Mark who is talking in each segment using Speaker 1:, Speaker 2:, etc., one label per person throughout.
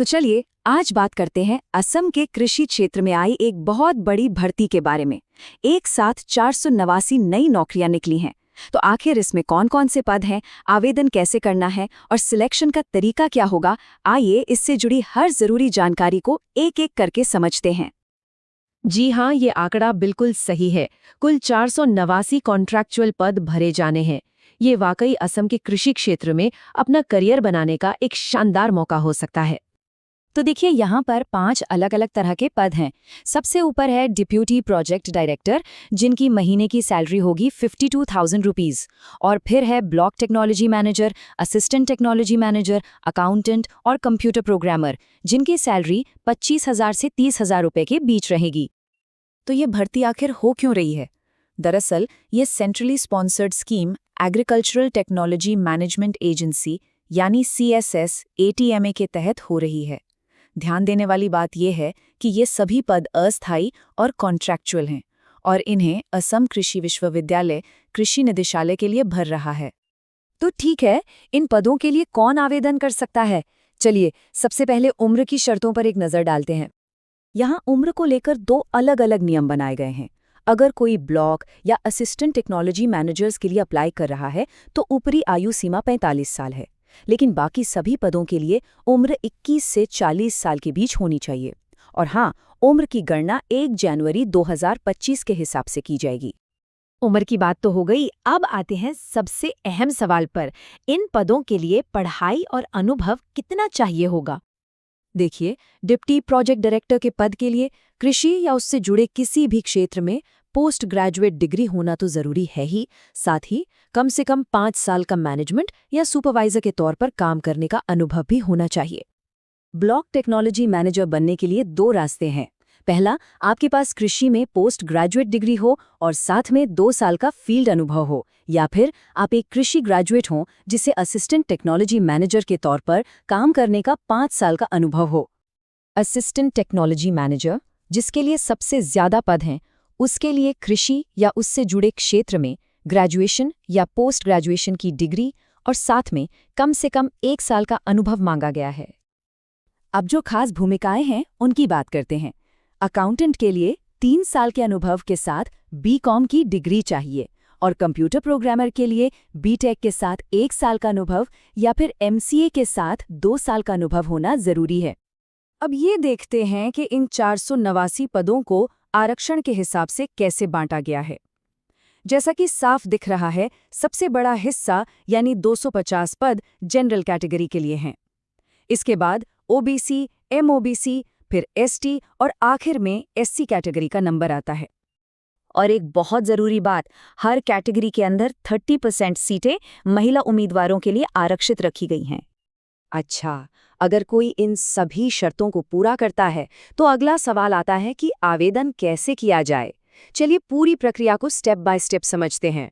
Speaker 1: तो चलिए आज बात करते हैं असम के कृषि क्षेत्र में आई एक बहुत बड़ी भर्ती के बारे में। एक साथ 489 नई नौकरियां निकली हैं। तो आखिर इसमें कौन कौन से पद हैं, आवेदन कैसे करना है और सिलेक्शन का तरीका क्या होगा, आइए इससे जुड़ी हर जरूरी जानकारी को एक एक करके समझते हैं।
Speaker 2: जी हाँ, ये आंकड़ा बिल्कुल सही है। कुल 489 कॉन्ट्रैक्चुअल पद भरे जाने हैं। ये वाकई असम के कृषि क्षेत्र में अपना करियर बनाने का एक शानदार मौका हो सकता है।
Speaker 1: तो देखिए यहाँ पर 5 अलग अलग तरह के पद हैं। सबसे ऊपर है डिप्यूटी प्रोजेक्ट डायरेक्टर, जिनकी महीने की सैलरी होगी 52,000 रुपीज़। और फिर है block technology manager, assistant technology manager, accountant और कंप्यूटर प्रोग्रामर, जिनकी सैलरी 25,000 से 30,000 रुपये के बीच रहेगी। तो ये भर्ती आखिर हो क्यों रही है? दरअसल ये centrally sponsored scheme agricultural technology management agency यानी CSS ATMA के तहत हो रही है। ध्यान देने वाली बात यह है कि ये सभी पद अस्थायी और कॉन्ट्रैक्चुअल हैं और इन्हें असम कृषि विश्वविद्यालय कृषि निदेशालय के लिए भर रहा है। तो ठीक है, इन पदों के लिए कौन आवेदन कर सकता है? चलिए सबसे पहले उम्र की शर्तों पर एक नज़र डालते हैं। यहाँ उम्र को लेकर 2 अलग अलग नियम बनाए गए हैं। अगर कोई ब्लॉक या असिस्टेंट टेक्नोलॉजी मैनेजर्स के लिए अप्लाई कर रहा है तो ऊपरी आयु सीमा 45 साल है, लेकिन बाकी सभी पदों के लिए उम्र 21 से 40 साल के बीच होनी चाहिए। और हाँ, उम्र की गणना 1 जनवरी 2025 के हिसाब से की जाएगी।
Speaker 2: उम्र की बात तो हो गई, अब आते हैं सबसे अहम सवाल पर। इन पदों के लिए पढ़ाई और अनुभव कितना चाहिए होगा?
Speaker 1: देखिए, डिप्टी प्रोजेक्ट डायरेक्टर के पद के लिए कृषि या उससे जुड़े किसी भी क्षेत्र में पोस्ट ग्रेजुएट डिग्री होना तो जरूरी है ही, साथ ही कम से कम 5 साल का मैनेजमेंट या सुपरवाइजर के तौर पर काम करने का अनुभव भी होना चाहिए। ब्लॉक टेक्नोलॉजी मैनेजर बनने के लिए 2 रास्ते हैं। पहला, आपके पास कृषि में पोस्ट ग्रेजुएट डिग्री हो और साथ में 2 साल का फील्ड अनुभव हो, या फिर आप एक कृषि ग्रेजुएट हों जिसे असिस्टेंट टेक्नोलॉजी मैनेजर के तौर पर काम करने का 5 साल का अनुभव हो। असिस्टेंट टेक्नोलॉजी मैनेजर, जिसके लिए सबसे ज्यादा पद हैं, उसके लिए कृषि या उससे जुड़े क्षेत्र में ग्रेजुएशन या पोस्ट ग्रेजुएशन की डिग्री और साथ में कम से कम 1 साल का अनुभव मांगा गया है। अब जो खास भूमिकाएं हैं उनकी बात करते हैं। अकाउंटेंट के लिए 3 साल के अनुभव के साथ BCom की डिग्री चाहिए और कंप्यूटर प्रोग्रामर के लिए BTech के साथ 1 साल का अनुभव या फिर MCA के साथ 2 साल का अनुभव होना जरूरी है। अब ये देखते हैं कि इन 489 पदों को आरक्षण के हिसाब से कैसे बांटा गया है। जैसा कि साफ दिख रहा है, सबसे बड़ा हिस्सा यानी 250 पद जनरल कैटेगरी के लिए हैं। इसके बाद OBC, MOBC, फिर ST और आखिर में SC कैटेगरी का नंबर आता है। और एक बहुत ज़रूरी बात, हर कैटेगरी के अंदर 30% सीटें महिला उम्मीदवारों के लिए आरक्षित रखी गई हैं। अच्छा, अगर कोई इन सभी शर्तों को पूरा करता है तो अगला सवाल आता है कि आवेदन कैसे किया जाए। चलिए पूरी प्रक्रिया को स्टेप बाय स्टेप समझते हैं।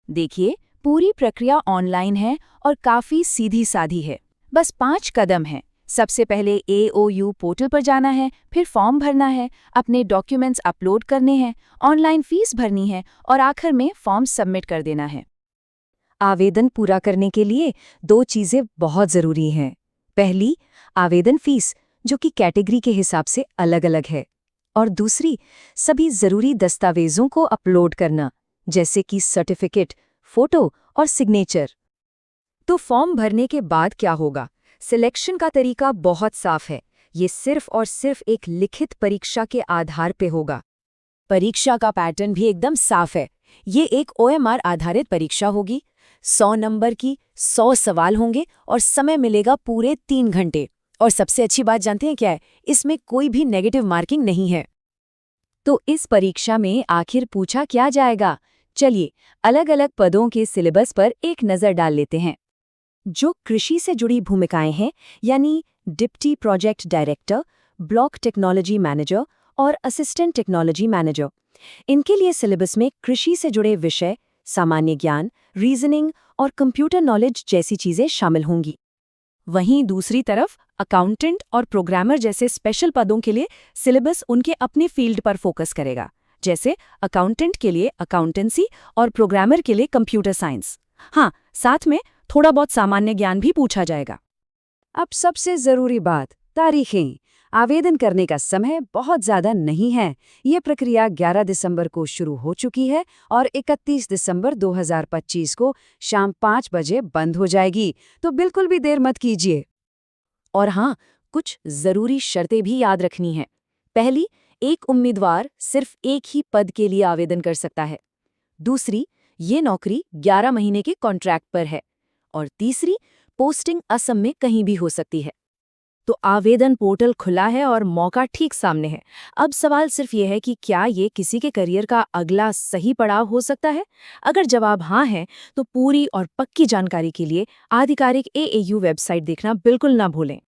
Speaker 1: देखिए, पूरी प्रक्रिया ऑनलाइन है और काफ़ी सीधी साधी है। बस 5 कदम हैं। सबसे पहले AOU पोर्टल पर जाना है, फिर फॉर्म भरना है, अपने डॉक्यूमेंट्स अपलोड करने हैं, ऑनलाइन फीस भरनी है और आखिर में फॉर्म सबमिट कर देना है। आवेदन पूरा करने के लिए 2 चीज़ें बहुत ज़रूरी हैं। पहली, आवेदन फीस, जो कि कैटेगरी के हिसाब से अलग-अलग है, और दूसरी, सभी ज़रूरी दस्तावेज़ों को अपलोड करना, जैसे कि सर्टिफिकेट, फ़ोटो और सिग्नेचर। तो फॉर्म भरने के बाद क्या होगा? सिलेक्शन का तरीका बहुत साफ है। ये सिर्फ और सिर्फ एक लिखित परीक्षा के आधार पे होगा। परीक्षा का पैटर्न भी एकदम साफ है। ये एक OMR आधारित परीक्षा होगी। 100 नंबर की 100 सवाल होंगे और समय मिलेगा पूरे 3 घंटे। और सबसे अच्छी बात जानते हैं क्या है? इसमें कोई भी नेगेटिव मार्किंग नहीं है। तो इस परीक्षा में आखिर पूछा क्या जाएगा? चलिए अलग अलग पदों के सिलेबस पर एक नज़र डाल लेते हैं। जो कृषि से जुड़ी भूमिकाएं हैं, यानी deputy project director, block technology manager और असिस्टेंट टेक्नोलॉजी मैनेजर, इनके लिए सिलेबस में कृषि से जुड़े विषय, सामान्य ज्ञान, रीजनिंग और कंप्यूटर नॉलेज जैसी चीजें शामिल होंगी। वहीं दूसरी तरफ अकाउंटेंट और प्रोग्रामर जैसे स्पेशल पदों के लिए सिलेबस उनके अपने फील्ड पर फोकस करेगा, जैसे अकाउंटेंट के लिए अकाउंटेंसी और प्रोग्रामर के लिए कंप्यूटर साइंस। हाँ, साथ में थोड़ा बहुत सामान्य ज्ञान भी पूछा जाएगा। अब सबसे ज़रूरी बात, तारीखें। आवेदन करने का समय बहुत ज़्यादा नहीं है। ये प्रक्रिया 11 दिसंबर को शुरू हो चुकी है और 31 दिसंबर 2025 को शाम 5 बजे बंद हो जाएगी, तो बिल्कुल भी देर मत कीजिए।
Speaker 2: और हाँ, कुछ जरूरी शर्तें भी याद रखनी हैं। पहली, एक उम्मीदवार सिर्फ एक ही पद के लिए आवेदन कर सकता है। दूसरी, ये नौकरी 11 महीने के कॉन्ट्रैक्ट पर है। और तीसरी, पोस्टिंग असम में कहीं भी हो सकती है। तो आवेदन पोर्टल खुला है और मौका ठीक सामने है। अब सवाल सिर्फ ये है कि क्या ये किसी के करियर का अगला सही पड़ाव हो सकता है? अगर जवाब हाँ है, तो पूरी और पक्की जानकारी के लिए आधिकारिक AAU वेबसाइट देखना बिल्कुल ना भूलें।